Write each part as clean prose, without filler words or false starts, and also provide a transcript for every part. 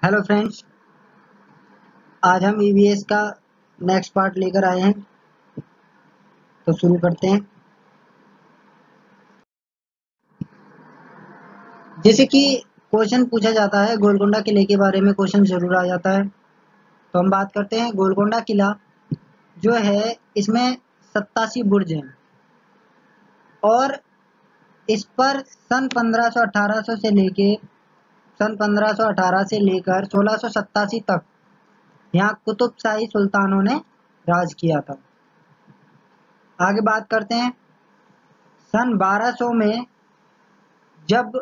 Hello friends, आज हम EVS का नेक्स्ट पार्ट लेकर आए हैं। तो शुरू करते हैं। जैसे कि क्वेश्चन पूछा जाता है, गोलकोंडा किले के बारे में क्वेश्चन जरूर आ जाता है। तो हम बात करते हैं गोलकोंडा किला जो है, इसमें 87 बुर्ज हैं और इस पर सन 1518 से लेकर 1687 तक यहाँ कुतुबशाही सुल्तानों ने राज किया था। आगे बात करते हैं। सन 1200 में, जब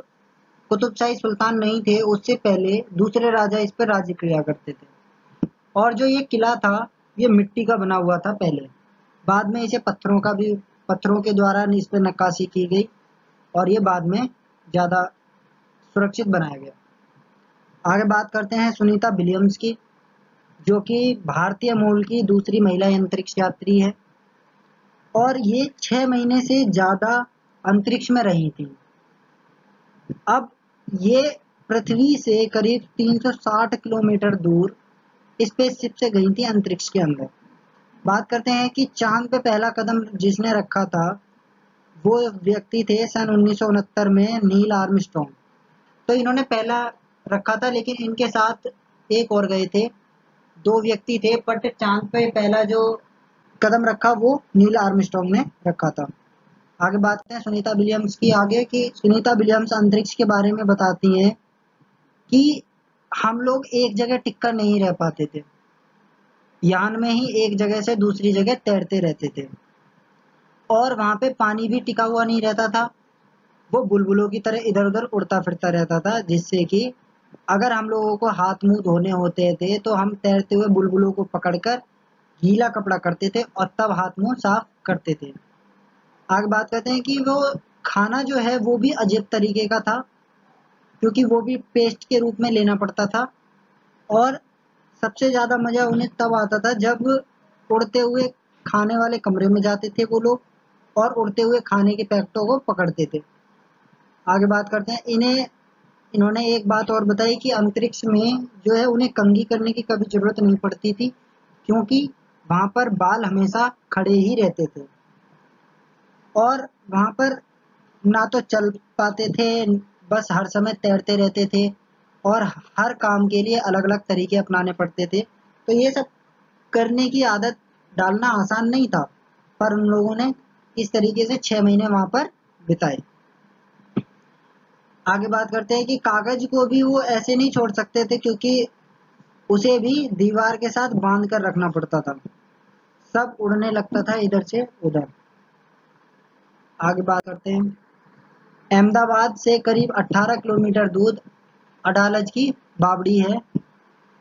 कुतुबशाही सुल्तान नहीं थे, उससे पहले दूसरे राजा इस पर राज्य किया करते थे। और जो ये किला था, ये मिट्टी का बना हुआ था पहले। बाद में इसे पत्थरों के द्वारा इस पर नक्काशी की गई और ये बाद में ज़्यादा सुरक्षित बनाया गया। आगे बात करते हैं सुनीता विलियम्स की, जो कि भारतीय मूल की दूसरी महिला अंतरिक्ष यात्री है और ये 6 महीने से ज़्यादा अंतरिक्ष में रही थी। अब ये पृथ्वी से करीब 360 किलोमीटर दूर स्पेसशिप से गई थी अंतरिक्ष के अंदर। बात करते हैं कि चांद पे पहला कदम जिसने रखा था, वो व्यक्ति थे सन 1969 में नील आर्मस्ट्रॉन्ग। तो इन्होंने पहला रखा था, लेकिन इनके साथ एक और गए थे, दो व्यक्ति थे, बट चांद पे पहला जो कदम रखा वो नील आर्मस्ट्रॉन्ग ने रखा था। आगे बात करते हैं सुनीता विलियम्स की आगे, कि सुनीता विलियम्स अंतरिक्ष के बारे में बताती हैं कि हम लोग एक जगह टिककर नहीं रह पाते थे, यान में ही एक जगह से दूसरी जगह तैरते रहते थे और वहां पे पानी भी टिका हुआ नहीं रहता था, वो बुलबुलों की तरह इधर उधर उड़ता फिरता रहता था, जिससे कि अगर हम लोगों को हाथ मुंह धोने होते थे तो हम तैरते हुए बुलबुलों को पकड़कर गीला कपड़ा करते थे और तब हाथ मुंह साफ करते थे। आगे बात करते हैं कि वो खाना जो है वो भी अजीब तरीके का था, क्योंकि वो भी पेस्ट के रूप में लेना पड़ता था। और सबसे ज़्यादा मज़ा उन्हें तब आता था जब उड़ते हुए खाने वाले कमरे में जाते थे वो लोग और उड़ते हुए खाने के पैकेटों को पकड़ते थे। आगे बात करते हैं। इन्होंने एक बात और बताई कि अंतरिक्ष में जो है उन्हें कंघी करने की कभी ज़रूरत नहीं पड़ती थी, क्योंकि वहाँ पर बाल हमेशा खड़े ही रहते थे और वहाँ पर ना तो चल पाते थे, बस हर समय तैरते रहते थे और हर काम के लिए अलग अलग तरीके अपनाने पड़ते थे। तो ये सब करने की आदत डालना आसान नहीं था, पर उन लोगों ने इस तरीके से 6 महीने वहां पर बिताए। आगे बात करते हैं कि कागज को भी वो ऐसे नहीं छोड़ सकते थे, क्योंकि उसे भी दीवार के साथ बांध कर रखना पड़ता था, सब उड़ने लगता था इधर से उधर। आगे बात करते हैं। अहमदाबाद से करीब 18 किलोमीटर दूर अडालज की बावड़ी है,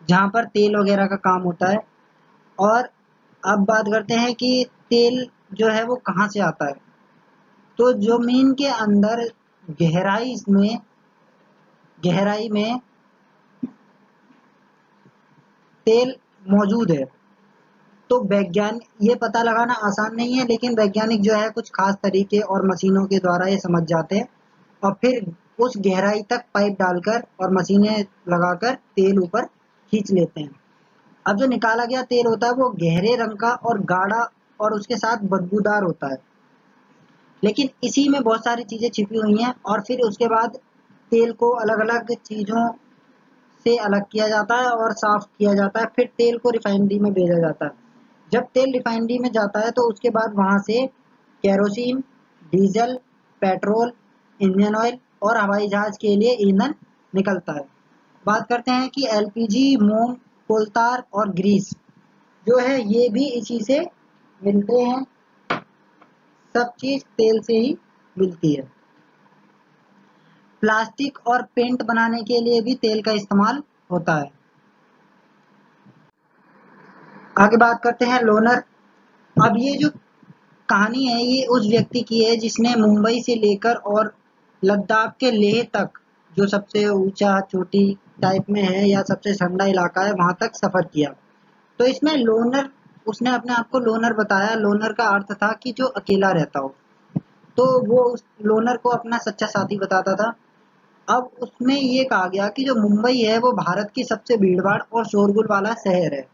जहाँ पर तेल वगैरह का काम होता है। और अब बात करते हैं कि तेल जो है वो कहाँ से आता है। तो जमीन के अंदर गहराई में तेल मौजूद है। तो ये पता लगाना आसान नहीं है, लेकिन वैज्ञानिक जो है कुछ खास तरीके और मशीनों के द्वारा ये समझ जाते हैं और फिर उस गहराई तक पाइप डालकर और मशीनें लगाकर तेल ऊपर खींच लेते हैं। अब जो निकाला गया तेल होता है वो गहरे रंग का और गाढ़ा और उसके साथ बदबूदार होता है, लेकिन इसी में बहुत सारी चीज़ें छिपी हुई हैं। और फिर उसके बाद तेल को अलग अलग चीज़ों से अलग किया जाता है और साफ किया जाता है, फिर तेल को रिफाइनरी में भेजा जाता है। जब तेल रिफाइनरी में जाता है तो उसके बाद वहाँ से kerosene, diesel, petrol, engine oil और हवाई जहाज के लिए ईंधन निकलता है। बात करते हैं कि एलपीजी, मोम, कोलतार और ग्रीस जो है ये भी इसी से मिलते हैं। सब चीज तेल से ही मिलती है। प्लास्टिक और पेंट बनाने के लिए भी तेल का इस्तेमाल होता है। आगे बात करते हैं लोनर। अब ये जो कहानी है ये उस व्यक्ति की है जिसने मुंबई से लेकर और लद्दाख के लेह तक, जो सबसे ऊंचा चोटी टाइप में है या सबसे ठंडा इलाका है, वहां तक सफर किया। तो इसमें लोनर, उसने अपने आप को लोनर बताया। लोनर का अर्थ था कि जो अकेला रहता हो। तो वो उस लोनर को अपना सच्चा साथी बताता था। अब उसमें ये कहा गया कि जो मुंबई है वो भारत की सबसे भीड़भाड़ और शोरगुल वाला शहर है।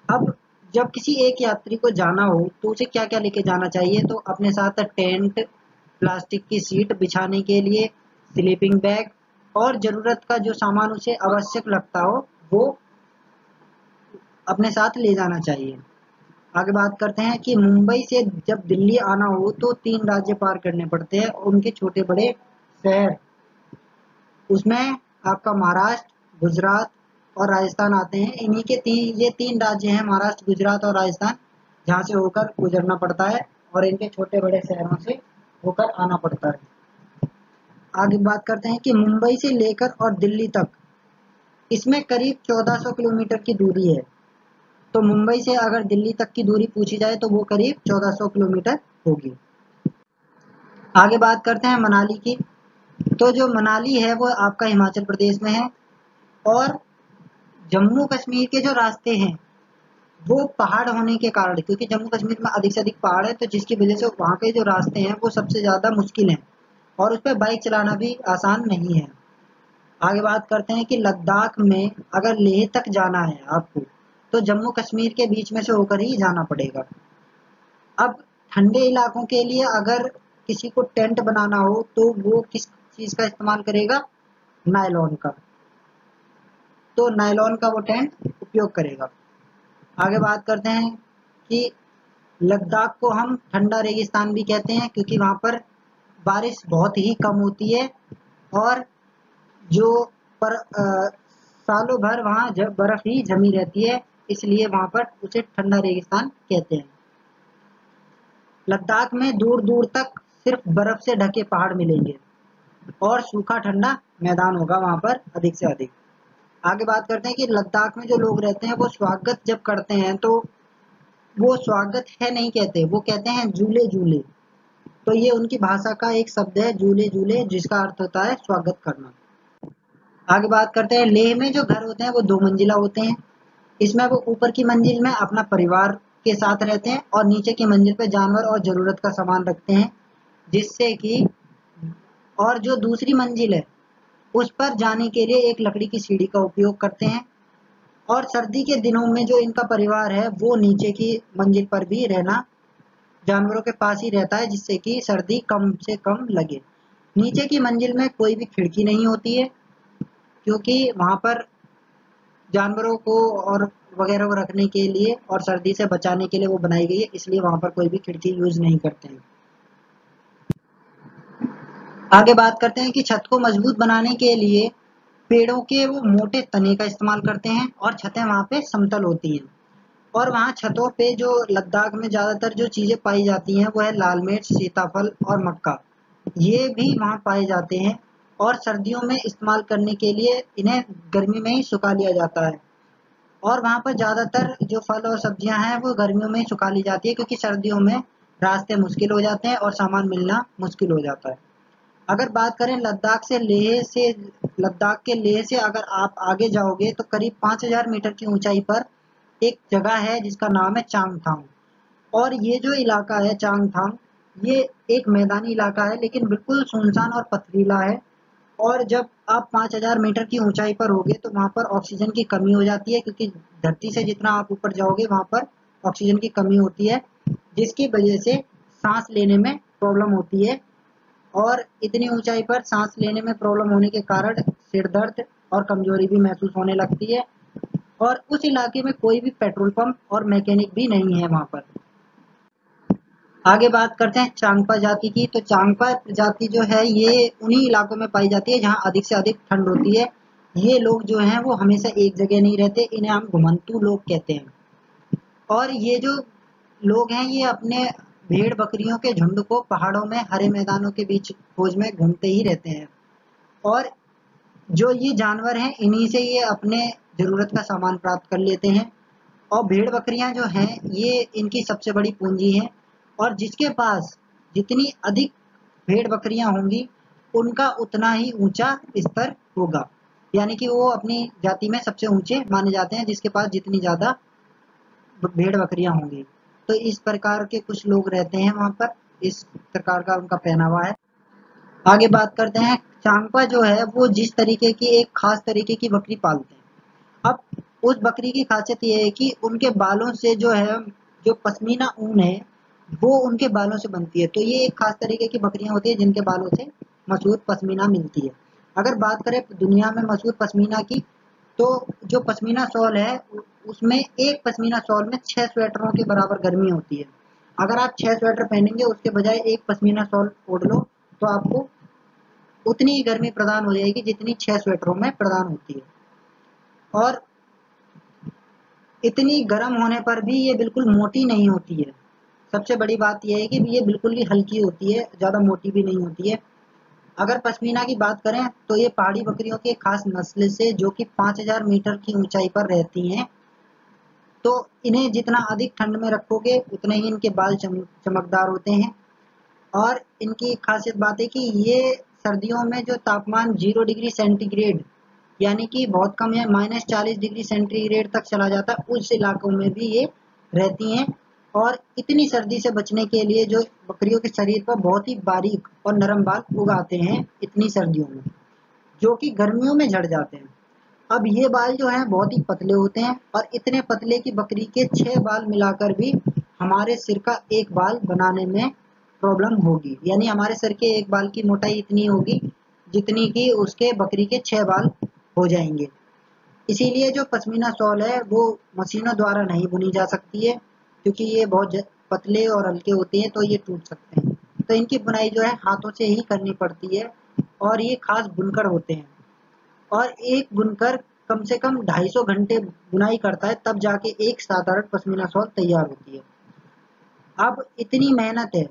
अब जब किसी एक यात्री को जाना हो तो उसे क्या क्या लेके जाना चाहिए, तो अपने साथ टेंट, प्लास्टिक की सीट बिछाने के लिए, स्लीपिंग बैग और ज़रूरत का जो सामान उसे आवश्यक लगता हो वो अपने साथ ले जाना चाहिए। आगे बात करते हैं कि मुंबई से जब दिल्ली आना हो तो 3 राज्य पार करने पड़ते हैं और उनके छोटे बड़े शहर, उसमें आपका महाराष्ट्र, गुजरात और राजस्थान आते हैं। इन्हीं के ये 3 राज्य हैं, महाराष्ट्र, गुजरात और राजस्थान, जहाँ से होकर गुजरना पड़ता है और इनके छोटे बड़े शहरों से होकर आना पड़ता है। आगे बात करते हैं कि मुंबई से लेकर और दिल्ली तक इसमें करीब 1400 किलोमीटर की दूरी है। तो मुंबई से अगर दिल्ली तक की दूरी पूछी जाए तो वो करीब 1400 किलोमीटर होगी। आगे बात करते हैं मनाली की। तो जो मनाली है वो आपका हिमाचल प्रदेश में है और जम्मू कश्मीर के जो रास्ते हैं वो पहाड़ होने के कारण, क्योंकि जम्मू कश्मीर में अधिक से अधिक पहाड़ है, तो जिसकी वजह से वहाँ के जो रास्ते हैं वो सबसे ज़्यादा मुश्किल हैं और उस पर बाइक चलाना भी आसान नहीं है। आगे बात करते हैं कि लद्दाख में अगर लेह तक जाना है आपको तो जम्मू कश्मीर के बीच में से होकर ही जाना पड़ेगा। अब ठंडे इलाकों के लिए अगर किसी को टेंट बनाना हो तो वो किस चीज़ का इस्तेमाल करेगा? नायलॉन का। तो नायलॉन का वो टेंट उपयोग करेगा। आगे बात करते हैं कि लद्दाख को हम ठंडा रेगिस्तान भी कहते हैं क्योंकि वहाँ पर बारिश बहुत ही कम होती है और जो पर सालों भर वहाँ बर्फ ही जमी रहती है, इसलिए वहाँ पर उसे ठंडा रेगिस्तान कहते हैं। लद्दाख में दूर दूर तक सिर्फ बर्फ से ढके पहाड़ मिलेंगे और सूखा ठंडा मैदान होगा वहाँ पर अधिक से अधिक। आगे बात करते हैं कि लद्दाख में जो लोग रहते हैं वो स्वागत जब करते हैं तो वो स्वागत है नहीं कहते, वो कहते हैं जूले जूले। तो ये उनकी भाषा का एक शब्द है, जूले जूले, जिसका अर्थ होता है स्वागत करना। आगे बात करते हैं लेह में जो घर होते हैं वो 2 मंजिला होते हैं। इसमें वो ऊपर की मंजिल में अपना परिवार के साथ रहते हैं और नीचे की मंजिल पे जानवर और ज़रूरत का सामान रखते हैं, जिससे कि और जो दूसरी मंजिल है उस पर जाने के लिए एक लकड़ी की सीढ़ी का उपयोग करते हैं। और सर्दी के दिनों में जो इनका परिवार है वो नीचे की मंजिल पर भी रहना, जानवरों के पास ही रहता है, जिससे कि सर्दी कम से कम लगे। नीचे की मंजिल में कोई भी खिड़की नहीं होती है क्योंकि वहाँ पर जानवरों को और वगैरह को रखने के लिए और सर्दी से बचाने के लिए वो बनाई गई है, इसलिए वहाँ पर कोई भी खिड़की यूज नहीं करते हैं। आगे बात करते हैं कि छत को मजबूत बनाने के लिए पेड़ों के वो मोटे तने का इस्तेमाल करते हैं और छतें वहाँ पे समतल होती हैं। और वहाँ छतों पे जो लद्दाख में ज़्यादातर जो चीज़ें पाई जाती हैं वो है लाल मिर्च, सीताफल और मक्का। ये भी वहाँ पाए जाते हैं और सर्दियों में इस्तेमाल करने के लिए इन्हें गर्मी में ही सुखा लिया जाता है। और वहाँ पर ज़्यादातर जो फल और सब्जियाँ हैं वो गर्मियों में ही सुखा ली जाती है क्योंकि सर्दियों में रास्ते मुश्किल हो जाते हैं और सामान मिलना मुश्किल हो जाता है। अगर बात करें लद्दाख के लेह से अगर आप आगे जाओगे तो करीब 5000 मीटर की ऊंचाई पर एक जगह है जिसका नाम है चांगथांग। और ये जो इलाका है चांगथांग, ये एक मैदानी इलाका है लेकिन बिल्कुल सुनसान और पथरीला है। और जब आप 5000 मीटर की ऊंचाई पर होगे तो वहाँ पर ऑक्सीजन की कमी हो जाती है क्योंकि धरती से जितना आप ऊपर जाओगे वहाँ पर ऑक्सीजन की कमी होती है, जिसकी वजह से सांस लेने में प्रॉब्लम होती है। और इतनी ऊंचाई पर सांस लेने में प्रॉब्लम होने के कारण सिर दर्द और कमजोरी भी महसूस होने लगती है। और उस इलाके में कोई भी पेट्रोल पंप और मैकेनिक भी नहीं है वहाँ पर। आगे बात करते हैं चांगपा जाति की। तो चांगपा जाति जो है ये उन्हीं इलाकों में पाई जाती है जहाँ अधिक से अधिक ठंड होती है। ये लोग जो हैं वो हमेशा एक जगह नहीं रहते, इन्हें हम घुमंतू लोग कहते हैं। और ये जो लोग हैं ये अपने भेड़ बकरियों के झुंड को पहाड़ों में हरे मैदानों के बीच खोज में घूमते ही रहते हैं। और जो ये जानवर हैं इन्हीं से ये अपने ज़रूरत का सामान प्राप्त कर लेते हैं। और भेड़ बकरियां जो हैं ये इनकी सबसे बड़ी पूंजी हैं। और जिसके पास जितनी अधिक भेड़ बकरियां होंगी उनका उतना ही ऊंचा स्तर होगा, यानी कि वो अपनी जाति में सबसे ऊंचे माने जाते हैं जिसके पास जितनी ज़्यादा भेड़ बकरियां होंगी। तो इस प्रकार के कुछ लोग रहते हैं वहाँ पर, इस प्रकार का उनका पहनावा है। आगे बात करते हैं, चांगपा जो है वो जिस तरीके की एक खास तरीके की बकरी पालते हैं। अब उस बकरी की खासियत ये है कि उनके बालों से जो है, जो पश्मीना ऊन है वो उनके बालों से बनती है। तो ये एक खास तरीके की बकरियां होती है जिनके बालों से मशहूर पश्मीना मिलती है। अगर बात करें दुनिया में मशहूर पश्मीना की, तो जो पश्मीना शॉल है उसमें एक पश्मीना शॉल में 6 स्वेटरों के बराबर गर्मी होती है। अगर आप 6 स्वेटर पहनेंगे उसके बजाय एक पश्मीना शॉल ओढ़ लो तो आपको उतनी ही गर्मी प्रदान हो जाएगी जितनी 6 स्वेटरों में प्रदान होती है। और इतनी गर्म होने पर भी ये बिल्कुल मोटी नहीं होती है। सबसे बड़ी बात यह है कि ये बिल्कुल ही हल्की होती है, ज़्यादा मोटी भी नहीं होती है। अगर पश्मीना की बात करें तो ये पहाड़ी बकरियों की एक खास नस्ल से जो कि 5000 मीटर की ऊंचाई पर रहती हैं। तो इन्हें जितना अधिक ठंड में रखोगे उतने ही इनके बाल चमकदार होते हैं। और इनकी खासियत बात है कि ये सर्दियों में जो तापमान 0 डिग्री सेंटीग्रेड यानी कि बहुत कम है, -40 डिग्री सेंटीग्रेड तक चला जाता है, उस इलाकों में भी ये रहती हैं। और इतनी सर्दी से बचने के लिए जो बकरियों के शरीर पर बहुत ही बारीक और नरम बाल उगाते हैं इतनी सर्दियों में, जो कि गर्मियों में झड़ जाते हैं। अब ये बाल जो हैं बहुत ही पतले होते हैं और इतने पतले की बकरी के 6 बाल मिलाकर भी हमारे सिर का एक बाल बनाने में प्रॉब्लम होगी। यानी हमारे सिर के एक बाल की मोटाई इतनी होगी जितनी कि उसके बकरी के 6 बाल हो जाएंगे। इसीलिए जो पश्मीना शॉल है वो मशीनों द्वारा नहीं बुनी जा सकती है, क्योंकि ये बहुत पतले और हल्के होते हैं तो ये टूट सकते हैं। तो इनकी बुनाई जो है हाथों से ही करनी पड़ती है और ये खास बुनकर होते हैं। और एक बुनकर कम से कम 250 घंटे बुनाई करता है तब जाके एक साधारण पश्मीना शॉल तैयार होती है। अब इतनी मेहनत है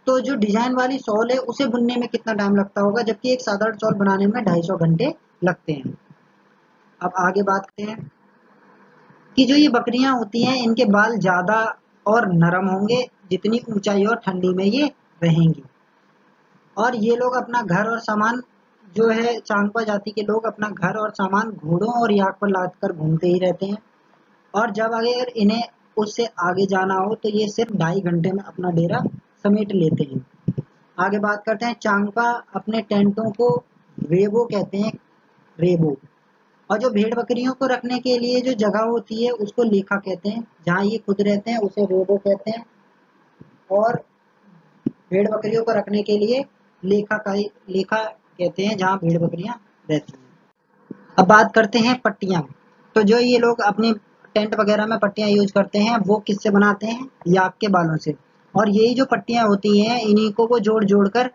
तो जो डिजाइन वाली शॉल है उसे बुनने में कितना टाइम लगता होगा, जबकि एक साधारण शॉल बनाने में 250 घंटे लगते हैं। अब आगे बात करते हैं कि जो ये बकरियां होती हैं इनके बाल ज्यादा और नरम होंगे जितनी ऊंचाई और ठंडी में ये रहेंगी। और ये लोग अपना घर और सामान, जो है चांगपा जाति के लोग अपना घर और सामान घोड़ों और याक पर लाद कर घूमते ही रहते हैं। और जब अगर इन्हें उससे आगे जाना हो तो ये सिर्फ 2.5 घंटे में अपना डेरा समेट लेते हैं। आगे बात करते हैं, चांगपा अपने टेंटों को रेबो कहते हैं, रेबो। और जो भेड़ बकरियों को रखने के लिए जो जगह होती है उसको लेखा कहते हैं, जहाँ ये खुद रहते हैं उसे रेबो कहते हैं। और भेड़ बकरियों को रखने के लिए लेखा कहते हैं जहाँ भेड़ बकरियां रहती हैं। अब बात करते हैं पट्टियां। तो जो ये लोग अपने टेंट वगैरह में पट्टियां यूज करते हैं वो किससे बनाते हैं, याक के बालों से। और यही जो पट्टियां होती हैं इन्हीं को वो जोड़ जोड़ कर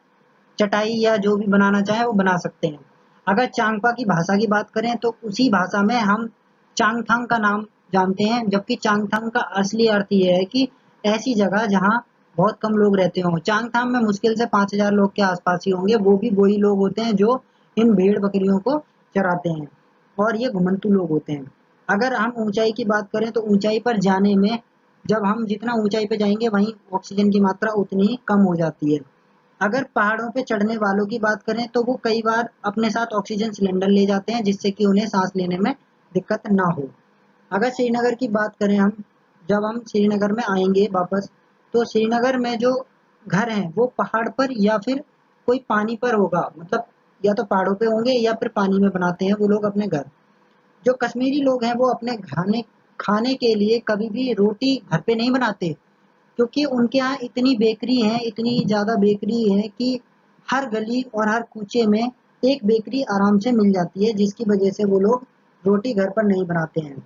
चटाई या जो भी बनाना चाहे वो बना सकते हैं। अगर चांगपा की भाषा की बात करें तो उसी भाषा में हम चांगथांग का नाम जानते हैं, जबकि चांगथांग का असली अर्थ ये है कि ऐसी जगह जहाँ बहुत कम लोग रहते हों। चांगथांग में मुश्किल से 5000 लोग के आसपास ही होंगे, वो भी वही लोग होते हैं जो इन भेड़ बकरियों को चराते हैं। और ये घुमंतू लोग होते हैं। अगर हम ऊंचाई की बात करें तो ऊंचाई पर जाने में, जब हम जितना ऊंचाई पे जाएंगे वहीं ऑक्सीजन की मात्रा उतनी ही कम हो जाती है। अगर पहाड़ों पे चढ़ने वालों की बात करें तो वो कई बार अपने साथ ऑक्सीजन सिलेंडर ले जाते हैं जिससे कि उन्हें सांस लेने में दिक्कत ना हो। अगर श्रीनगर की बात करें हम, जब हम श्रीनगर में आएंगे वापस, तो श्रीनगर में जो घर हैं वो पहाड़ पर या फिर कोई पानी पर होगा, मतलब या तो पहाड़ों पे होंगे या फिर पानी में बनाते हैं वो लोग अपने घर। जो कश्मीरी लोग हैं वो अपने खाने खाने के लिए कभी भी रोटी घर पे नहीं बनाते, क्योंकि उनके यहाँ इतनी बेकरी है, इतनी ज़्यादा बेकरी है कि हर गली और हर कूचे में एक बेकरी आराम से मिल जाती है, जिसकी वजह से वो लोग रोटी घर पर नहीं बनाते हैं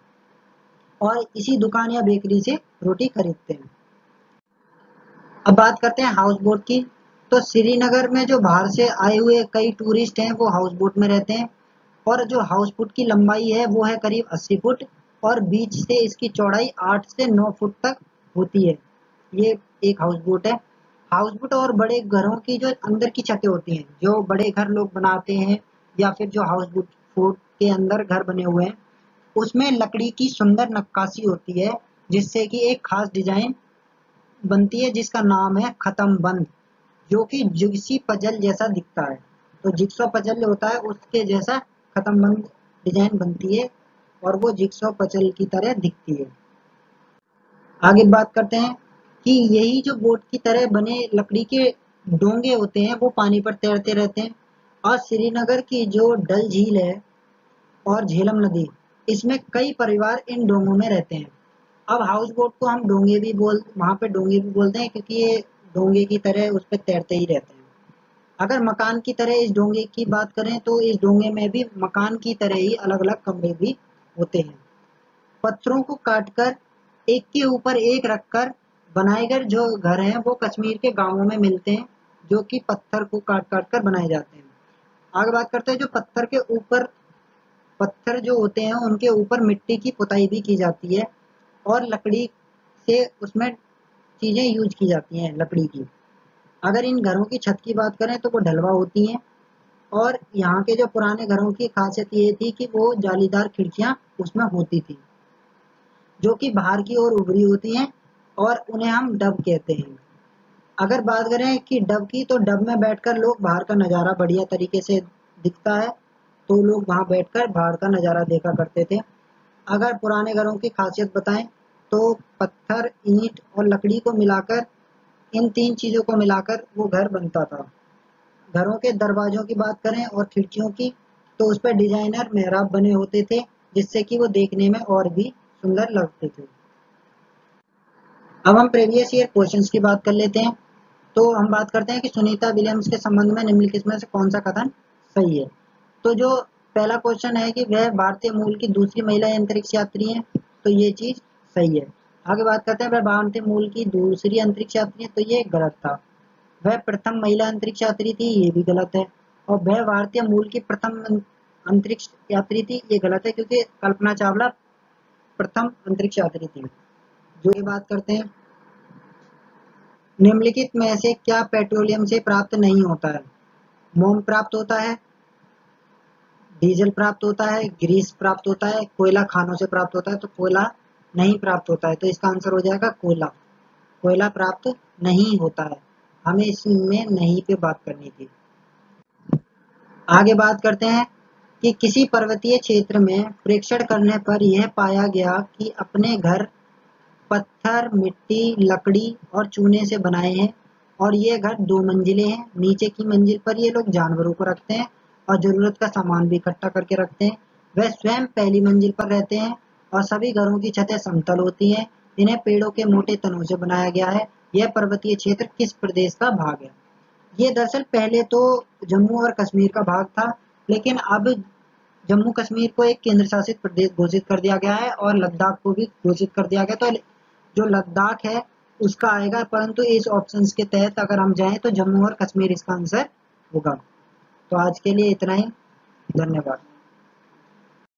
और इसी दुकान या बेकरी से रोटी खरीदते हैं। अब बात करते हैं हाउस बोट की। तो श्रीनगर में जो बाहर से आए हुए कई टूरिस्ट हैं वो हाउस बोट में रहते हैं। और जो हाउस बोट की लंबाई है वो है करीब 80 फुट और बीच से इसकी चौड़ाई 8 से 9 फुट तक होती है। ये एक हाउस बोट है। हाउस बोट और बड़े घरों की जो अंदर की छतें होती हैं, जो बड़े घर लोग बनाते हैं या फिर जो हाउस बोट बोट के अंदर घर बने हुए हैं, उसमें लकड़ी की सुंदर नक्काशी होती है जिससे कि एक खास डिजाइन बनती है जिसका नाम है खत्म बंद, जो कि जिग्सी पजल जैसा दिखता है। तो जिक्सो पजल होता है उसके जैसा खत्म बंद डिजाइन बनती है और वो जिक्सो पजल की तरह दिखती है। आगे बात करते हैं कि यही जो बोट की तरह बने लकड़ी के डोंगे होते हैं वो पानी पर तैरते रहते हैं। और श्रीनगर की जो डल झील है और झेलम नदी, इसमें कई परिवार इन डोंगों में रहते हैं। अब हाउस बोट को हम डोंगे भी वहाँ पे डोंगे भी बोलते हैं, क्योंकि ये डोंगे की तरह उस पर तैरते ही रहते हैं। अगर मकान की तरह इस डोंगे की बात करें तो इस डोंगे में भी मकान की तरह ही अलग अलग कमरे भी होते हैं। पत्थरों को काटकर एक के ऊपर एक रखकर बनाए गए जो घर हैं वो कश्मीर के गांवों में मिलते हैं, जो कि पत्थर को काट काट कर बनाए जाते हैं। आगे बात करते हैं जो पत्थर के ऊपर, पत्थर जो होते हैं उनके ऊपर मिट्टी की पुताई भी की जाती है और लकड़ी से उसमें चीजें यूज की जाती हैं लकड़ी की। अगर इन घरों की छत की बात करें तो वो ढलवा होती हैं। और यहाँ के जो पुराने घरों की खासियत ये थी कि वो जालीदार खिड़कियां उसमें होती थी, जो कि बाहर की ओर उभरी होती हैं, और उन्हें हम डब कहते हैं। अगर बात करें कि डब की, तो डब में बैठकर लोग बाहर का नज़ारा बढ़िया तरीके से दिखता है, तो लोग वहाँ बैठकर बाहर का नज़ारा देखा करते थे। अगर पुराने घरों की खासियत बताएं तो पत्थर, ईंट और लकड़ी को मिलाकर, इन तीन चीज़ों को मिलाकर वो घर बनता था। घरों के दरवाजों की बात करें और खिड़कियों की, तो उस पर डिजाइनर मेहराब बने होते थे, जिससे कि वो देखने में और भी सुंदर लगते थे। अब हम प्रीवियस ईयर क्वेश्चंस की बात कर लेते हैं। तो हम बात करते हैं कि सुनीता विलियम्स के संबंध में निम्नलिखित में से कौन सा कथन सही है। तो जो पहला क्वेश्चन है कि वह भारतीय मूल की दूसरी महिला अंतरिक्ष यात्री है, तो ये चीज सही है। आगे बात करते हैं वह भारतीय मूल की दूसरी अंतरिक्ष यात्री है, तो ये गलत था। वह प्रथम महिला अंतरिक्ष यात्री थी, ये भी गलत है। और वह भारतीय मूल की प्रथम अंतरिक्ष यात्री थी, ये गलत है, क्योंकि कल्पना चावला प्रथम अंतरिक्ष यात्री थी। जो ये बात करते हैं, निम्नलिखित में से क्या पेट्रोलियम से प्राप्त नहीं होता है। मोम प्राप्त होता है, डीजल प्राप्त होता है, ग्रीस प्राप्त होता है, कोयला खानों से प्राप्त होता है। तो कोयला नहीं प्राप्त होता है, तो इसका आंसर हो जाएगा कोयला। कोयला प्राप्त नहीं होता है, हमें इसमें नहीं पे बात करनी थी। आगे बात करते हैं कि किसी पर्वतीय क्षेत्र में प्रेक्षण करने पर यह पाया गया कि अपने घर पत्थर, मिट्टी, लकड़ी और चूने से बनाए हैं, और ये घर 2 मंजिले हैं। नीचे की मंजिल पर ये लोग जानवरों को रखते हैं और जरूरत का सामान भी इकट्ठा करके रखते हैं। वह स्वयं पहली मंजिल पर रहते हैं और सभी घरों की छतें समतल होती हैं। इन्हें पेड़ों के मोटे तनों से बनाया गया है। यह पर्वतीय क्षेत्र किस प्रदेश का भाग है। ये दरअसल पहले तो जम्मू और कश्मीर का भाग था, लेकिन अब जम्मू कश्मीर को एक केंद्र शासित प्रदेश घोषित कर दिया गया है और लद्दाख को भी घोषित कर दिया गया। तो जो लद्दाख है उसका आएगा, परंतु इस ऑप्शंस के तहत अगर हम जाएं तो जम्मू और कश्मीर इसका आंसर होगा। तो आज के लिए इतना ही, धन्यवाद।